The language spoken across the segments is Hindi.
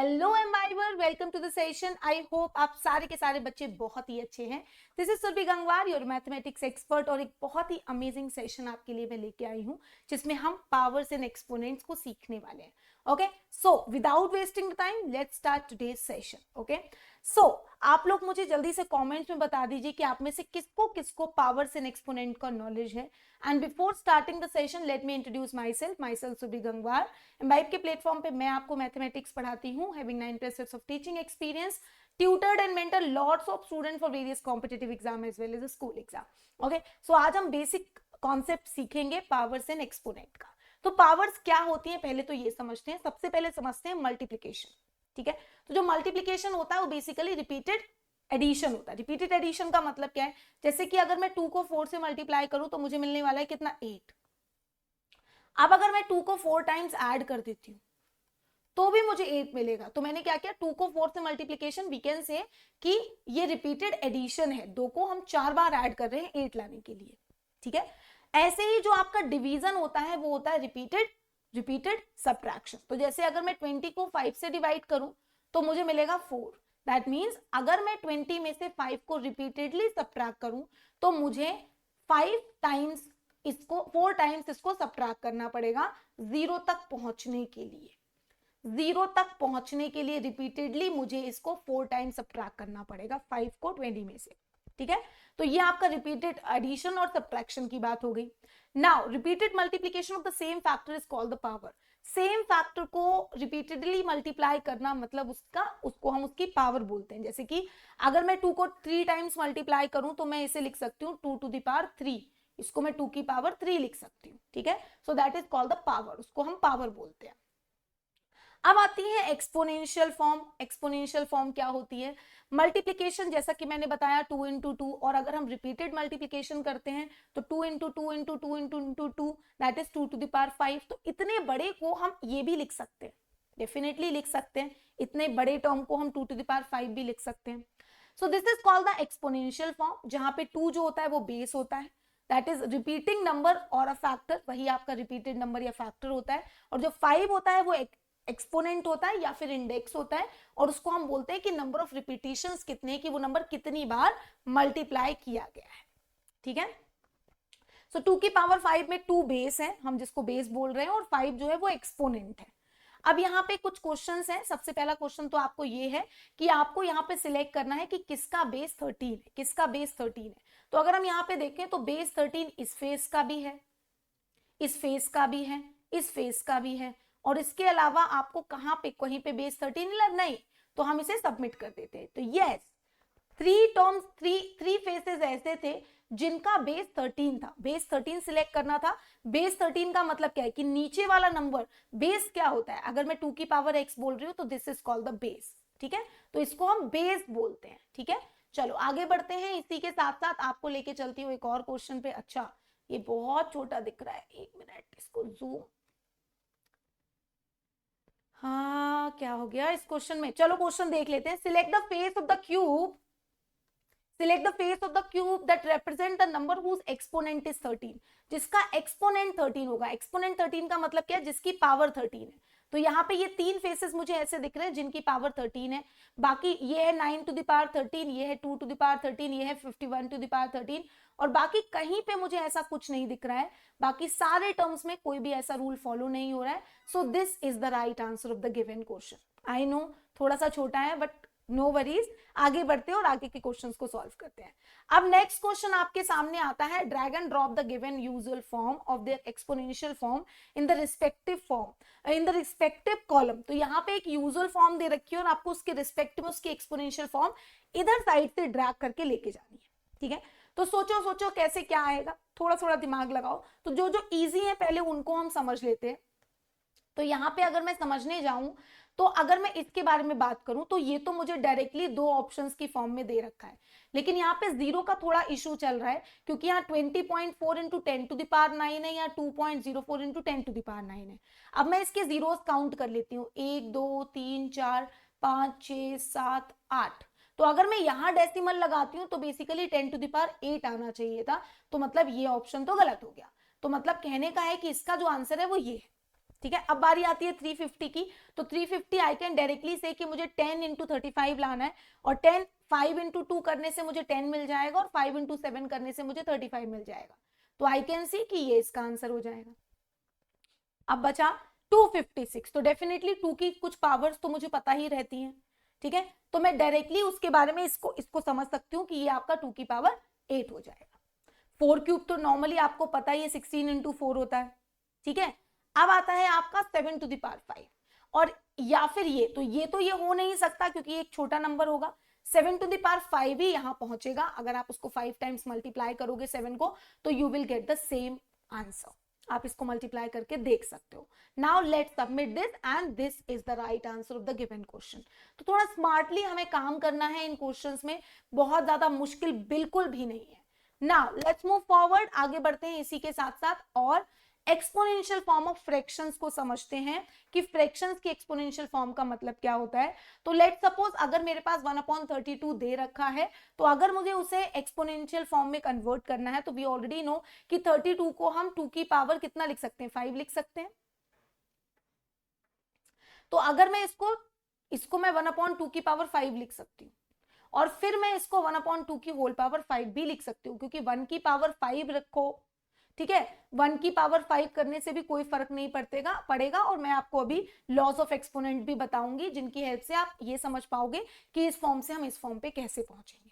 Hello Embibers, welcome to the session. I hope आप सारे के सारे बच्चे बहुत ही अच्छे हैं। This is Surabhi Gangwar, your mathematics expert, और एक बहुत ही अमेजिंग सेशन आपके लिए मैं लेके आई हूँ जिसमें हम पावर्स एंड एक्सपोनेंट्स को सीखने वाले हैं। Okay, so without wasting time let's start today's session. Okay, so आप लोग मुझे जल्दी से कमेंट्स में बता दीजिए कि आप में से किसको किसको पावर्स एंड एक्सपोनेंट का नॉलेज है। And before starting the session let me introduce my self Surabhi Gangwar. Embibe के प्लेटफॉर्म पे मैं आपको मैथमेटिक्स पढ़ाती हूँ, having 9+ years of teaching experience, tutored and mentored lots of students for various competitive exam as well as a school exam. Okay, so आज हम बेसिक कॉन्सेप्ट सीखेंगे पावर्स एंड एक्सपोनेंट का। तो पावर्स क्या होती है पहले तो ये समझते हैं। सबसे पहले समझते हैं मल्टीप्लिकेशन। ठीक है, तो जो मल्टीप्लिकेशन होता है वो बेसिकली रिपीटेड एडिशन होता है। रिपीटेड एडिशन का मतलब क्या है, जैसे कि अगर मैं 2 को 4 से मल्टीप्लाई करूं तो मुझे मिलने वाला है कितना, 8। अब अगर मैं 2 को 4 टाइम्स ऐड कर देती हूँ तो भी मुझे 8 मिलेगा। तो मैंने क्या किया, 2 को 4 से मल्टीप्लिकेशन, वी कैन से कि ये रिपीटेड एडिशन है। 2 को हम 4 बार ऐड कर रहे हैं 8 लाने के लिए। ठीक है, ऐसे ही जो आपका डिवीजन होता है वो होता है रिपीटेड सब्ट्रैक्शन। तो जैसे अगर मैं 20 को 5 से डिवाइड करूं तो मुझे मिलेगा 4। दैट मीन्स अगर मैं 20 में से 5 को रिपीटेडली सब्ट्रैक्ट करूं तो मुझे 5 टाइम्स इसको 4 टाइम्स इसको सब्ट्रैक्ट करना पड़ेगा जीरो तक पहुंचने के लिए। जीरो तक पहुंचने के लिए रिपीटेडली मुझे इसको 4 टाइम्स सब्ट्रैक्ट करना पड़ेगा 5 को 20 में से। ठीक है, तो ये आपका रिपीटेड एडिशन और सब्ट्रैक्शन की बात हो गई। Now repeated multiplication of the same factor is called the power. Same factor को रिपीटेडली मल्टीप्लाई करना मतलब उसको हम उसकी पावर बोलते हैं। जैसे कि अगर मैं 2 को 3 टाइम्स मल्टीप्लाई करूं तो मैं इसे लिख सकती हूँ 2 to the power 3। इसको मैं 2 की पावर 3 लिख सकती हूँ। ठीक है, so that is called the power, उसको हम पावर बोलते हैं। अब आती है एक्सपोनेंशियल फॉर्म। एक्सपोनेंशियल फॉर्म क्या होती है, मल्टीप्लिकेशन जैसा कि मैंने बताया 2 into 2, और अगर हम रिपीटेड मल्टीप्लिकेशन करते हैं तो 2 into 2 into 2 into 2 that is 2 to the power 5। तो इतने बड़े को हम ये भी लिख सकते हैं, डेफिनेटली लिख सकते हैं। इतने बड़े टर्म को हम 2 to the power 5 भी लिख सकते हैं। So this is called the exponential form, जहां पे 2 जो होता है वो बेस होता है, दैट इज रिपीटिंग नंबर और अ फैक्टर, वही आपका रिपीटेड नंबर या फैक्टर होता है। और जो 5 होता है वो एक्सपोनेंट होता है या फिर इंडेक्स होता है, और उसको हम बोलते हैं कि नंबर ऑफ रिपीटिशंस कितने, कि वो नंबर कितनी बार मल्टीप्लाई किया गया है। ठीक है, सो 2 की पावर 5 में 2 बेस है, हम जिसको बेस बोल रहे हैं, और 5 जो है वो एक्सपोनेंट है। अब यहाँ पे कुछ क्वेश्चंस हैं। सबसे पहला क्वेश्चन तो आपको ये है कि आपको यहाँ पे सिलेक्ट करना है कि किसका बेस 13 है, किसका बेस 13 है। तो अगर हम यहाँ पे देखें तो बेस 13 इस फेस का भी है, इस फेस का भी है, इस फेस का भी है, और इसके अलावा आपको कहां पे कहीं पे बेस 13 नहीं, तो हम इसे सबमिट कर देते हैं। तो यस, थ्री फेसेस ऐसे थे जिनका बेस 13 था। बेस 13 सिलेक्ट करना था। बेस 13 का मतलब क्या है कि नीचे वाला नंबर बेस क्या होता है, अगर मैं 2 की पावर x बोल रही हूं तो this is called the base. ठीक है, तो इसको हम बेस बोलते हैं। ठीक है, चलो आगे बढ़ते हैं। इसी के साथ साथ आपको लेके चलती हूँ एक और क्वेश्चन पे। अच्छा, ये बहुत छोटा दिख रहा है, एक मिनट इसको जूम। हाँ, क्या हो गया इस क्वेश्चन में, चलो क्वेश्चन देख लेते हैं। Select the face of the cube, select the face of the cube that represent the number whose exponent is 13। जिसका एक्सपोनेंट 13 होगा। एक्सपोनेंट 13 का मतलब क्या है, जिसकी पावर 13 है। तो यहाँ पे ये 3 फेसेस मुझे ऐसे दिख रहे हैं जिनकी पावर 13 है। बाकी ये है 9 to the power 13, ये है 2 to the power 13, ये है 51 to the power 13, और बाकी कहीं पे मुझे ऐसा कुछ नहीं दिख रहा है। बाकी सारे टर्म्स में कोई भी ऐसा रूल फॉलो नहीं हो रहा है। So this is the right answer of the given question. I know थोड़ा सा छोटा है, बट नो वरीज, आगे बढ़ते हैं और आगे के क्वेश्चंस को सॉल्व करते हैं। अब नेक्स्ट क्वेश्चन आपके सामने आता है, drag and drop the given usual form of the exponential form in the respective form in the respective column. तो यहाँ पे एक यूजुअल फॉर्म दे रखी है और आपको उसके रिस्पेक्ट में उसकी एक्सपोनेंशियल फॉर्म इधर साइड से ड्रैग करके लेके जानी है। ठीक है, तो सोचो सोचो कैसे क्या आएगा, थोड़ा थोड़ा दिमाग लगाओ। तो जो जो इजी है पहले उनको हम समझ लेते हैं। तो यहाँ पे अगर मैं समझने जाऊं तो अगर मैं इसके बारे में बात करूं तो ये तो मुझे डायरेक्टली 2 ऑप्शंस की फॉर्म में दे रखा है, लेकिन यहाँ पे जीरो का थोड़ा इशू चल रहा है क्योंकि यहाँ 20.4 इंटू 10 to the power 9 है, या 2.04 इंटू 10 to the power 9 है। अब मैं इसके जीरोस काउंट कर लेती हूँ, 1 2 3 4 5 6 7 8। तो अगर मैं यहाँ डेसिमल लगाती हूँ तो बेसिकली 10 to the power 8 आना चाहिए था। तो मतलब ये ऑप्शन तो गलत हो गया। तो मतलब कहने का है कि इसका जो आंसर है वो ये है। ठीक है, अब बारी आती है 350 की। तो 350 आई कैन डायरेक्टली से कि मुझे 10 इंटू 35 लाना है, और 10 5 इंटू 2 करने से मुझे 10 मिल जाएगा, और 5 इंटू 7 करने से मुझे 35 मिल जाएगा। तो आई कैन सी कि ये इसका आंसर हो जाएगा। अब बचा 256, तो डेफिनेटली 2 की कुछ पावर्स तो मुझे पता ही रहती हैं, ठीक है, तो मैं डायरेक्टली उसके बारे में इसको समझ सकती हूँ कि ये आपका 2 की पावर 8 हो जाएगा। 4 क्यूब तो नॉर्मली आपको पता ही है 16 इंटू 4 होता है, ठीक है। अब आता है आपका 7 टू द पावर 5, और या फिर ये हो नहीं सकता क्योंकि एक छोटा नंबर होगा। 7 टू द पावर 5 ही यहां पहुंचेगा। अगर आप उसको 5 टाइम्स मल्टीप्लाई करोगे 7 को, तो you will get the same answer. आप इसको मल्टीप्लाई करके देख सकते हो। Now let's submit this, and this is the right answer of the given question. तो थोड़ा स्मार्टली हमें काम करना है इन क्वेश्चंस में, बहुत ज्यादा मुश्किल बिल्कुल भी नहीं है। नाउ लेट्स मूव फॉरवर्ड, आगे बढ़ते हैं इसी के साथ साथ, और एक्सपोनेंशियल फॉर्म ऑफ फ्रैक्शंस को समझते हैं कि फ्रैक्शंस की एक्सपोनेंशियल फॉर्म का मतलब क्या होता है। तो लेट्स सपोज अगर मेरे पास 1/32 दे रखा है, तो अगर मुझे उसे एक्सपोनेंशियल फॉर्म में कन्वर्ट करना है, तो वी ऑलरेडी नो कि 32 को हम 2 की पावर कितना लिख सकते हैं, 5 लिख सकते हैं। तो अगर मैं इसको मैं 1/2 की पावर 5 लिख सकती हूँ, और फिर मैं इसको 1/2 की होल पावर 5 भी लिख सकती हूँ, क्योंकि 1 की पावर 5 रखो, ठीक है, 1 की पावर 5 करने से भी कोई फर्क नहीं पड़ेगा। और मैं आपको अभी लॉज ऑफ एक्सपोनेंट भी बताऊंगी, जिनकी हेल्प से आप ये समझ पाओगे कि इस फॉर्म से हम इस फॉर्म पे कैसे पहुंचेंगे,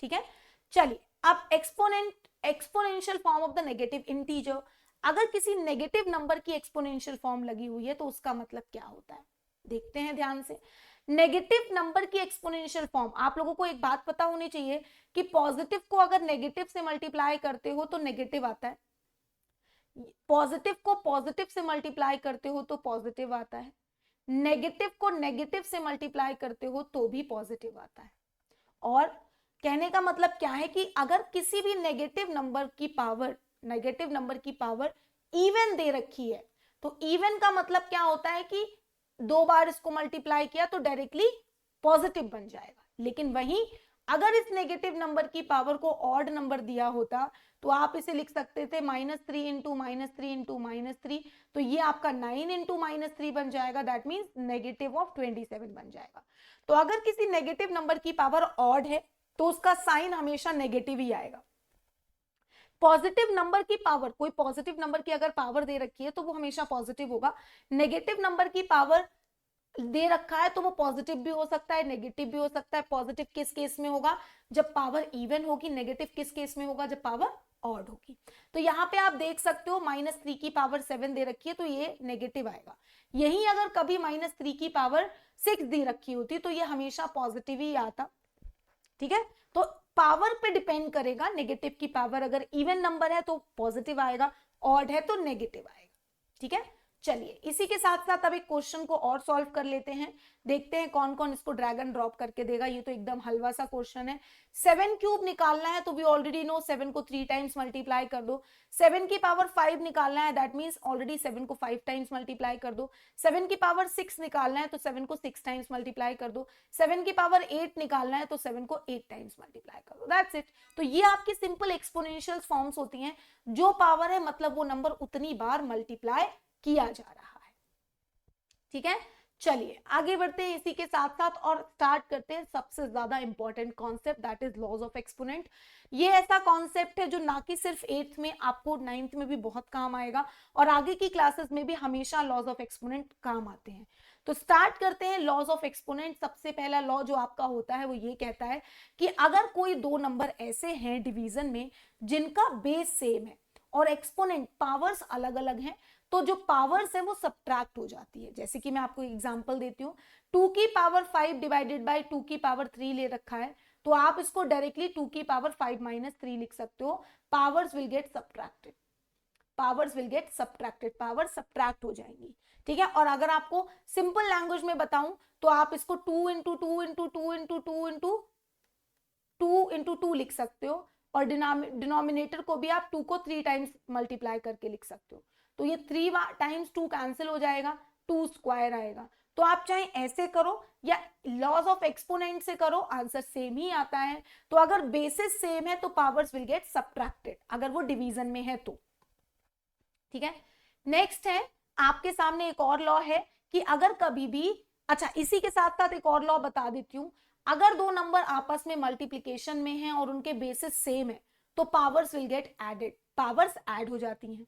ठीक है। चलिए, अब exponential form of the negative integer. अगर किसी नेगेटिव नंबर की एक्सपोनेंशियल फॉर्म लगी हुई है तो उसका मतलब क्या होता है, देखते हैं ध्यान से। नेगेटिव नंबर की एक्सपोनेंशियल फॉर्म, आप लोगों को एक बात पता होनी चाहिए कि पॉजिटिव को अगर नेगेटिव से मल्टीप्लाई करते हो तो नेगेटिव आता है, पॉजिटिव को पॉजिटिव से मल्टीप्लाई करते हो तो पॉजिटिव आता है, नेगेटिव को नेगेटिव से मल्टीप्लाई करते हो तो भी पॉजिटिव आता है। और कहने का मतलब क्या है कि अगर किसी भी नेगेटिव नंबर की पावर इवन दे रखी है, तो इवन का मतलब क्या होता है कि 2 बार इसको मल्टीप्लाई किया तो डायरेक्टली पॉजिटिव बन जाएगा। लेकिन वहीं अगर इस नेगेटिव नंबर की पावर को ऑड नंबर दिया होता, तो आप इसे लिख सकते थे -3 इंटू -3 इंटू -3, तो ये आपका 9 इंटू -3 बन जाएगा, दैट मीन्स नेगेटिव ऑफ 27 बन जाएगा। तो अगर किसी नेगेटिव नंबर की पावर ऑड है तो उसका साइन हमेशा नेगेटिव ही आएगा। पॉजिटिव नंबर की पावर, कोई पॉजिटिव नंबर की अगर पावर दे रखी है तो वो हमेशा पॉजिटिव होगा। नेगेटिव नंबर की पावर दे रखा है तो वो पॉजिटिव भी हो सकता है, नेगेटिव भी हो सकता है। पॉजिटिव किस केस में होगा, जब पावर इवन होगी। नेगेटिव किस केस में होगा, जब पावर ऑड होगी। तो यहाँ पे आप देख सकते हो -3 की पावर 7 दे रखी है तो ये नेगेटिव आएगा। यही अगर कभी -3 की पावर 6 दे रखी होती तो ये हमेशा पॉजिटिव ही आता, ठीक है। तो पावर पे डिपेंड करेगा, नेगेटिव की पावर अगर इवन नंबर है तो पॉजिटिव आएगा, ऑड है तो नेगेटिव आएगा, ठीक है। चलिए, इसी के साथ साथ अब एक क्वेश्चन को और सॉल्व कर लेते हैं, देखते हैं कौन कौन इसको ड्रैग एंड ड्रॉप करके देगा। ये तो एकदम हलवा सा क्वेश्चन है। 7 क्यूब निकालना है तो भी ऑलरेडी नो 7 को 3 टाइम्स मल्टीप्लाई कर दो। 7 की पावर 5 निकालना है, दैट मीन्स ऑलरेडी 7 को 5 टाइम्स मल्टीप्लाई कर दो। 7 की पावर 6 निकालना है तो 7 को 6 टाइम्स मल्टीप्लाई कर दो। 7 की पावर 8 निकालना है तो 7 को 8 टाइम्स मल्टीप्लाई कर दो, दैट्स इट। तो ये आपकी सिंपल एक्सपोनेंशियल फॉर्म्स होती हैं। जो पावर है मतलब वो नंबर उतनी बार मल्टीप्लाई किया जा रहा है, ठीक है। चलिए आगे बढ़ते हैं इसी के साथ साथ और स्टार्ट करते हैं सबसे ज्यादा important concept, that is laws of exponent. ये ऐसा कॉन्सेप्ट है जो ना कि सिर्फ 8th में, आपको 9th में भी बहुत काम आएगा, और आगे की क्लासेस में भी हमेशा लॉज ऑफ एक्सपोनेंट काम आते हैं। तो स्टार्ट करते हैं लॉज ऑफ एक्सपोनेंट। सबसे पहला लॉ जो आपका होता है वो ये कहता है कि अगर कोई 2 नंबर ऐसे हैं डिवीजन में जिनका बेस सेम है और एक्सपोनेंट पावर्स अलग अलग हैं, तो जो पावर्स है वो सब्ट्रैक्ट हो जाती है। जैसे कि मैं आपको एग्जांपल देती हूँ, 2 की पावर 5 डिवाइडेड बाय 2 की पावर 3 ले रखा है, तो आप इसको डायरेक्टली 2 की पावर 5 - 3 लिख सकते हो। Powers will gate subtracted, power subtract हो जाएंगी, ठीक है। और अगर आपको सिंपल लैंग्वेज में बताऊं तो आप इसको 2 into 2 into 2 into 2 into 2 into 2 लिख सकते हो, और डिनोमिनेटर को भी आप 2 को 3 टाइम्स मल्टीप्लाई करके लिख सकते हो। तो ये 3 टाइम्स 2 कैंसिल हो जाएगा, 2 स्क्वायर आएगा। तो आप चाहे ऐसे करो या लॉज ऑफ एक्सपोनेंट से करो, आंसर सेम ही आता है। तो अगर बेसिस सेम है तो पावर्स विल गेट सब्ट्रैक्टेड, अगर वो डिवीजन में है तो, ठीक है। नेक्स्ट है आपके सामने एक और लॉ है कि अगर कभी भी, अच्छा इसी के साथ साथ एक और लॉ बता देती हूं, अगर दो नंबर आपस में मल्टीप्लीकेशन में हैं और उनके बेसिस सेम है तो powers will get added, powers add हो जाती हैं।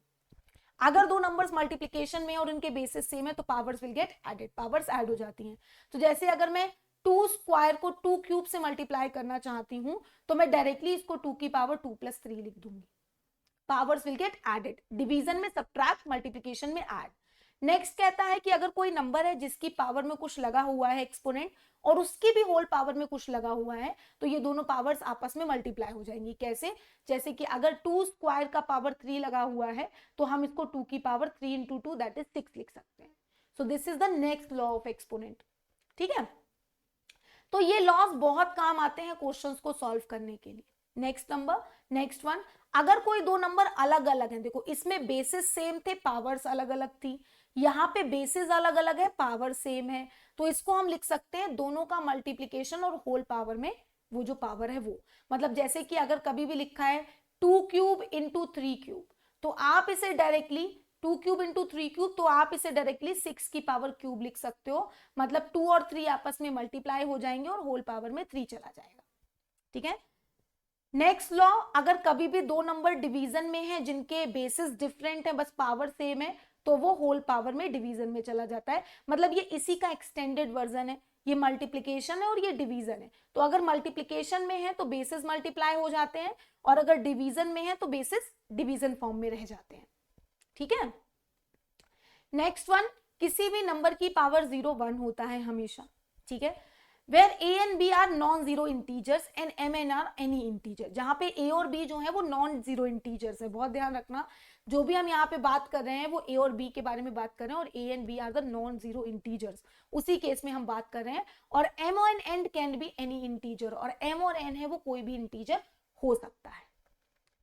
अगर दो नंबर्स मल्टीप्लीकेशन में और उनके बेसिस सेम है तो powers will get added, powers add हो जाती हैं। तो जैसे अगर मैं 2 स्क्वायर को 2 क्यूब से मल्टीप्लाई करना चाहती हूं तो मैं डायरेक्टली इसको 2 की पावर 2 + 3 लिख दूंगी, powers will get added. Division में सब्ट्रैक्ट, मल्टीप्लिकेशन में ऐड। नेक्स्ट कहता है कि अगर कोई नंबर है जिसकी पावर में कुछ लगा हुआ है एक्सपोनेंट और उसकी भी होल पावर में कुछ लगा हुआ है तो ये दोनों पावर्स आपस में मल्टीप्लाई हो जाएंगी। कैसे? जैसे कि अगर 2 स्क्वायर का पावर 3 लगा हुआ है तो हम इसको 2 की पावर 3 × 2 दैट इज 6 लिख सकते हैं। So this is the next law of exponent. ठीक है, तो ये लॉज बहुत काम आते हैं क्वेश्चंस को सॉल्व करने के लिए। नेक्स्ट वन, अगर कोई दो नंबर अलग अलग हैं, देखो इसमें बेसिस सेम थे, पावर्स अलग अलग थी, यहाँ पे बेसिस अलग अलग है, पावर सेम है, तो इसको हम लिख सकते हैं दोनों का मल्टीप्लीकेशन और होल पावर में वो जो पावर है वो, मतलब जैसे कि अगर कभी भी लिखा है 2 क्यूब × 3 क्यूब तो आप इसे डायरेक्टली 2 क्यूब × 3 क्यूब तो आप इसे डायरेक्टली 6 की पावर क्यूब लिख सकते हो, मतलब 2 और 3 आपस में मल्टीप्लाई हो जाएंगे और होल पावर में 3 चला जाएगा। ठीक है, नेक्स्ट लॉ, अगर कभी भी दो नंबर डिवीजन में है जिनके बेसिस डिफरेंट है बस पावर सेम है तो वो होल पावर में डिवीजन में चला जाता है, मतलब ये इसी का एक्सटेंडेड वर्जन है। ये मल्टीप्लिकेशन है और ये डिवीजन है, तो अगर मल्टीप्लिकेशन में है तो बेसिस मल्टीप्लाई हो जाते हैं और अगर डिवीजन में है तो बेसिस डिवीजन फॉर्म में रह जाते हैं। ठीक है, नेक्स्ट वन, किसी भी नंबर की पावर 0 1 होता है हमेशा। ठीक है, where a and b are non-zero integers and m and n are any integer, जहां पे a और b जो है वो नॉन जीरो इंटीजर्स है। बहुत ध्यान रखना, जो भी हम यहाँ पे बात कर रहे हैं वो a और b के बारे में बात कर रहे हैं और a and b are the non-zero integers, उसी केस में हम बात कर रहे हैं। और m और n can be any integer, और m और n है वो कोई भी इंटीजर हो सकता है।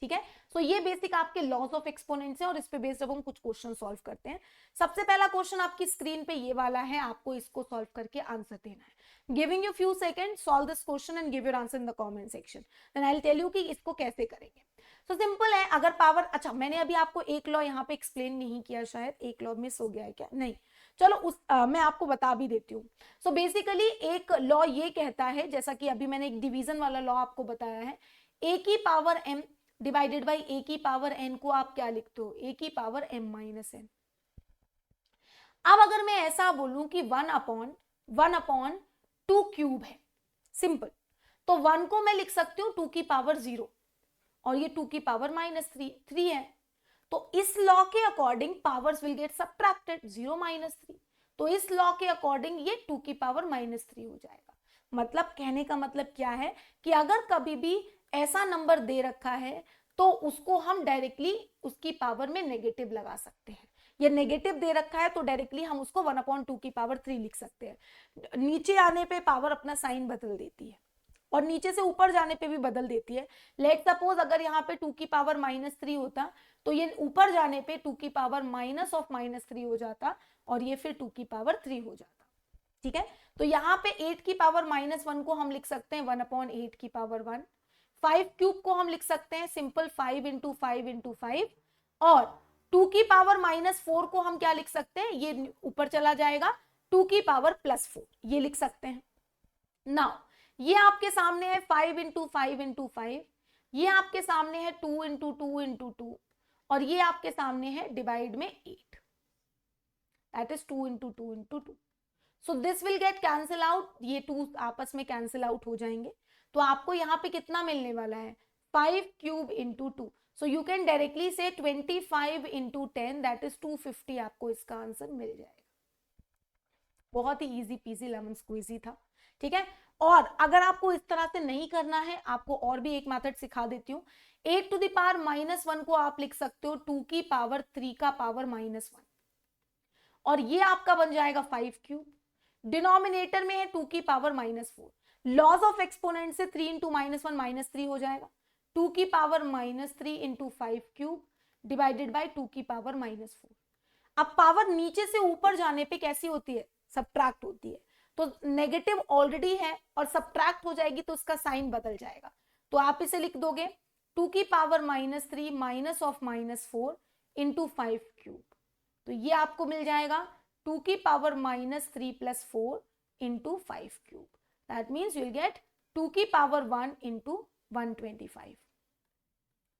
ठीक है, सो ये बेसिक आपके लॉज ऑफ एक्सपोनेंट्स हैं और इस पे बेस्ड अब हम कुछ क्वेश्चन सॉल्व करते हैं। सबसे पहला क्वेश्चन आपकी स्क्रीन पे ये वाला है, आपको इसको सॉल्व करके आंसर देना है। Giving you few second, solve this question and give your answer in the comment section, then I will tell you कि इसको कैसे करेंगे। सो सिंपल है, अगर पावर, अच्छा मैंने अभी आपको एक लॉ यहाँ पे एक्सप्लेन नहीं किया, शायद एक लॉ मिस हो गया है क्या, नहीं, चलो मैं आपको बता भी देती हूँ। सो बेसिकली एक लॉ ये कहता है, जैसा कि अभी मैंने एक डिवीजन वाला लॉ आपको बताया है, a की power m divided by a की पावर n को आप क्या लिखते हो, a की पावर m माइनस n। अब अगर मैं ऐसा बोलूं कि 1/1/2 क्यूब है, सिंपल, तो 1 को मैं लिख सकती हूँ 2 की पावर 0 और ये 2 की पावर -3 है, तो इस लॉ के according powers will gate subtracted, 0 -3, तो इस लॉ के अकॉर्डिंग ये 2 की पावर -3 हो जाएगा। मतलब कहने का मतलब क्या है कि अगर कभी भी ऐसा नंबर दे रखा है तो उसको हम डायरेक्टली उसकी पावर में नेगेटिव लगा सकते हैं। ये नेगेटिव दे रखा है तो डायरेक्टली हम उसको 1/2 की पावर 3 लिख सकते हैं। नीचे आने पे पावर अपना साइन बदल देती है और नीचे से ऊपर जाने पे भी बदल देती है। लेट सपोज अगर यहाँ पे 2 की पावर -3 होता तो ये ऊपर जाने पे 2 की पावर -3 हो जाता और ये फिर 2 की पावर 3 हो जाता। ठीक है, तो यहाँ पे 8 की पावर -1 को हम लिख सकते हैं 1/8 की पावर 1। 5 क्यूब को हम लिख सकते हैं सिंपल 5 × 5 × 5, और 2 की पावर -4 को हम क्या लिख सकते हैं, ये ऊपर चला जाएगा, 2 की पावर +4 ये लिख सकते हैं। नाउ ये आपके सामने है 5 × 5 × 5, ये आपके सामने है 2 × 2 × 2 और ये आपके सामने है डिवाइड में 8, that is 2 × 2 × 2। So this will get cancel out, ये 2 आपस में कैंसिल आउट हो जाएंगे, तो आपको यहाँ पे कितना मिलने वाला है, 5 cube × 2, so you can directly से 25 × 10 दैट इज 250, आपको इसका आंसर मिल जाएगा। बहुत ही इजी पीजी लेमन स्क्वीजी था। ठीक है, और अगर आपको इस तरह से नहीं करना है, आपको और भी एक मेथड सिखा देती हूँ। 8 टू द पावर -1 को आप लिख सकते हो 2 की पावर 3 का पावर -1 और ये आपका बन जाएगा 5 क्यूब। डिनोमिनेटर में है 2 की पावर -4, लॉज ऑफ एक्सपोनेंट से 3 × -1 -3 हो जाएगा, 2 की पावर -3 × 5 क्यूब डिवाइडेड बाई 2 की पावर -4। अब पावर नीचे से ऊपर जाने पे कैसी होती है, सब्ट्रैक्ट होती है, तो नेगेटिव ऑलरेडी है और सब्ट्रैक्ट हो जाएगी तो उसका साइन बदल जाएगा, तो आप इसे लिख दोगे 2 की पावर -3 -(-4) × 5 क्यूब तो ये आपको मिल जाएगा 2 की power -3 + 4 into 5 cube. That means you will get 2 की power 1 into 125.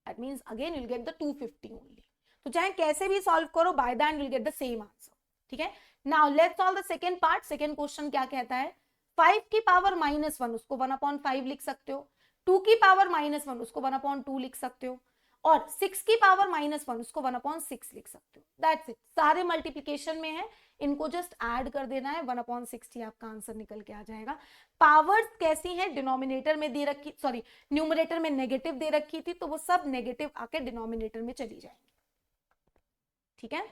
That means again you will get the 250 only. तो चाहे कैसे भी सॉल्व करो, by the end you will get the same answer. ठीक है. Now let's solve the second part. Second question क्या कहता है? 5 की पावर -1 उसको 1/5 लिख सकते हो. 2 की पावर -1 उसको 1/2 लिख सकते हो. और 6 की पावर -1 उसको 1/6 लिख सकते हो. That's it. सारे मल्टीप्लीकेशन में है, इनको जस्ट ऐड कर देना है, 1/60 आपका आंसर निकल के आ जाएगा. पावर्स कैसी हैं? डिनोमिनेटर में दे रखी, सॉरी न्यूमरेटर में नेगेटिव दे रखी थी, तो वो सब नेगेटिव आके डिनोमिनेटर में चली जाएंगी. ठीक है.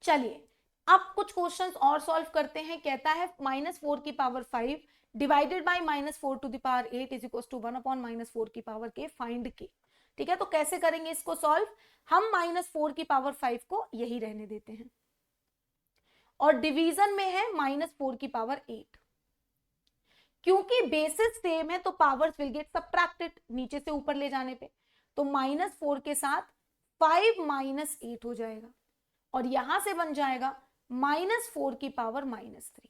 चलिए अब कुछ क्वेश्चंस और सॉल्व करते हैं. कहता है -4 की power 5 divided by -4 to the power 8 is equal to 1/-4 की पावर के, फाइंड के. ठीक है. तो कैसे करेंगे इसको सॉल्व? हम -4 की पावर 5 को यही रहने देते हैं और डिवीजन में है -4 की पावर 8. क्योंकि बेसिस सेम है तो पावर्स विल गेट सब्ट्रैक्टेड नीचे से ऊपर ले जाने पे. तो -4 के साथ 5 - 8 हो जाएगा और यहां से बन जाएगा -4 की पावर -3.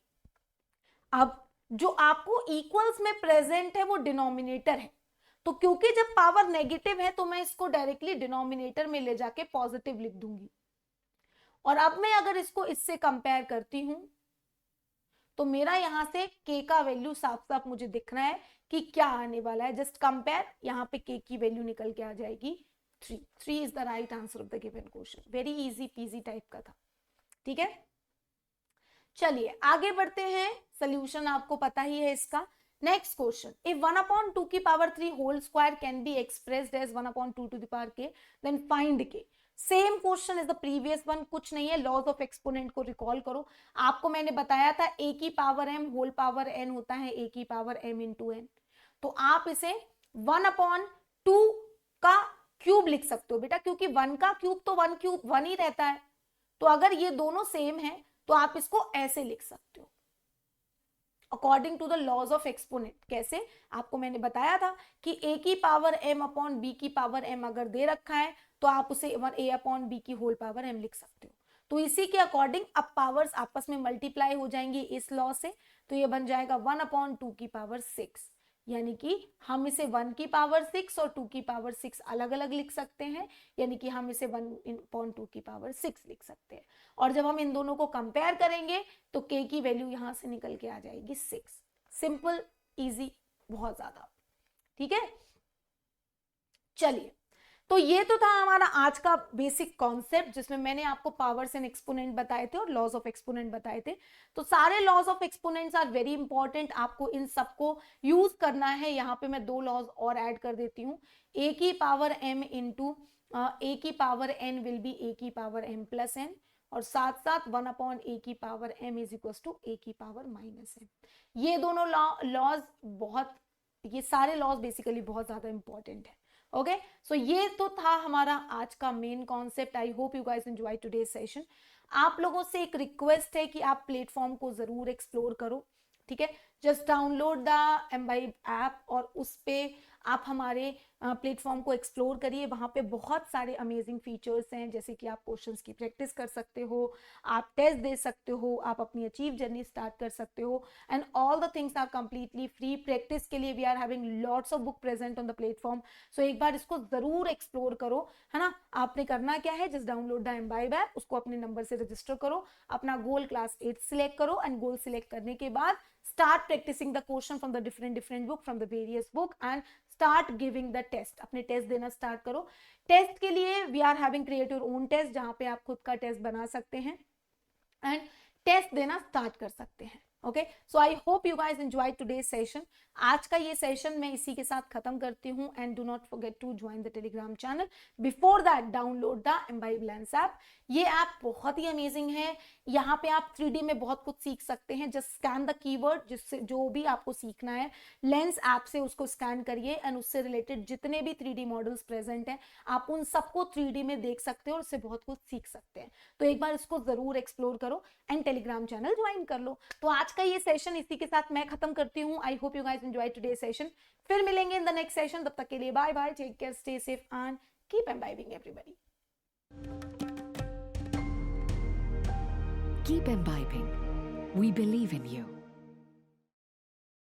अब जो आपको इक्वल्स में प्रेजेंट है वो डिनोमिनेटर है, तो क्योंकि जब पावर नेगेटिव है तो मैं इसको डायरेक्टली डिनोमिनेटर में ले जाके पॉजिटिव लिख दूंगी. और अब मैं अगर इसको इससे कंपेयर करती हूं तो मेरा यहां से k का वैल्यू साफ साफ मुझे दिख रहा है कि क्या आने वाला है. जस्ट कंपेयर, यहां पे k की वैल्यू निकल के आ जाएगी 3. 3 is the right answer of the given question. Very easy PG type का था. ठीक है. चलिए आगे बढ़ते हैं. सोल्यूशन आपको पता ही है इसका. नेक्स्ट क्वेश्चन, इफ 1/2 की power 3 whole square can be expressed as 1/2 to the power k, then find k. Same question is the previous one. कुछ नहीं है, लॉज ऑफ एक्सपोनेंट को रिकॉल करो. आपको मैंने बताया था a की power m whole power n होता है a की पावर m इंटू n. तो आप इसे 1/2 का क्यूब लिख सकते हो बेटा, क्योंकि 1 का क्यूब तो 1 क्यूब 1 ही रहता है. तो अगर ये दोनों सेम है तो आप इसको ऐसे लिख सकते हो according to the laws of exponent. कैसे? आपको मैंने बताया था कि a की पावर m अपॉन b की पावर m अगर दे रखा है तो आप उसे a अपॉन b की होल पावर m लिख सकते हो. तो इसी के अकॉर्डिंग अब पावर्स आपस में मल्टीप्लाई हो जाएंगी इस लॉ से. तो ये बन जाएगा 1/2 की पावर 6, यानी कि हम इसे 1 की पावर 6 और 2 की पावर 6 अलग अलग लिख सकते हैं, यानी कि हम इसे 1/2 की पावर 6 लिख सकते हैं. और जब हम इन दोनों को कंपेयर करेंगे तो k की वैल्यू यहां से निकल के आ जाएगी 6. सिंपल, इजी, बहुत ज्यादा. ठीक है. चलिए, तो ये तो था हमारा आज का बेसिक कॉन्सेप्ट जिसमें मैंने आपको पावर्स एंड एक्सपोनेंट बताए थे और लॉज ऑफ एक्सपोनेंट बताए थे. तो सारे laws of exponents are very important, आपको इन सबको यूज करना है. यहाँ पे मैं 2 लॉज और ऐड कर देती हूँ. a की पावर m इंटू a की power n will be a की पावर m प्लस n, और साथ साथ 1/a की power m is equal to a की पावर -m. ये दोनों लॉज बहुत, ये सारे लॉज बेसिकली बहुत ज्यादा इंपॉर्टेंट है. ओके, सो ये तो था हमारा आज का main concept. I hope you guys enjoy today session. आप लोगों से एक रिक्वेस्ट है कि आप प्लेटफॉर्म को जरूर एक्सप्लोर करो. ठीक है. Just download the imbibe app और उस पे आप हमारे प्लेटफॉर्म को एक्सप्लोर करिए. वहाँ पे बहुत सारे अमेजिंग फीचर्स हैं, जैसे कि आप क्वेश्चंस की प्रैक्टिस कर सकते हो, आप टेस्ट दे सकते हो, आप अपनी अचीव जर्नी स्टार्ट कर सकते हो, and all the things are completely free. Practice के लिए we are having lots of book present on the platform. So एक बार इसको जरूर एक्सप्लोर करो, है ना. आपने करना क्या है, just download the imbibe app, उसको अपने नंबर से रजिस्टर करो, अपना गोल क्लास 8 सिलेक्ट करो, एंड गोल सिलेक्ट करने के बाद start practicing the question from the different book, from the various book, and start giving the test. अपने टेस्ट देना स्टार्ट करो. टेस्ट के लिए we are having create your own test, जहां पे आप खुद का टेस्ट बना सकते हैं एंड टेस्ट देना स्टार्ट कर सकते हैं. Okay, so I hope you guys enjoy today session. आज का ये सेशन मैं इसी के साथ खत्म करती हूँ. And do not forget to join the Telegram channel. Before that download the Embibe lens app. ये ऐप बहुत ही अमेजिंग है. यहाँ पे आप 3D में बहुत कुछ सीख सकते हैं. जस्ट स्कैन द कीवर्ड, जिससे जो भी आपको सीखना है लेंस ऐप से उसको स्कैन करिए, एंड उससे रिलेटेड जितने भी 3D मॉडल्स प्रेजेंट हैं आप उन सबको 3D में देख सकते हो और उससे बहुत कुछ सीख सकते हैं. तो एक बार इसको जरूर एक्सप्लोर करो एंड टेलीग्राम चैनल ज्वाइन कर लो. तो आज का ये सेशन इसी के साथ मैं खत्म करती हूँ. I hope you guys enjoy today session. फिर मिलेंगे इन द नेक्स्ट सेशन. तब तक के लिए bye bye, take care, stay safe and keep imbibing everybody. Keep imbibing. We believe in you.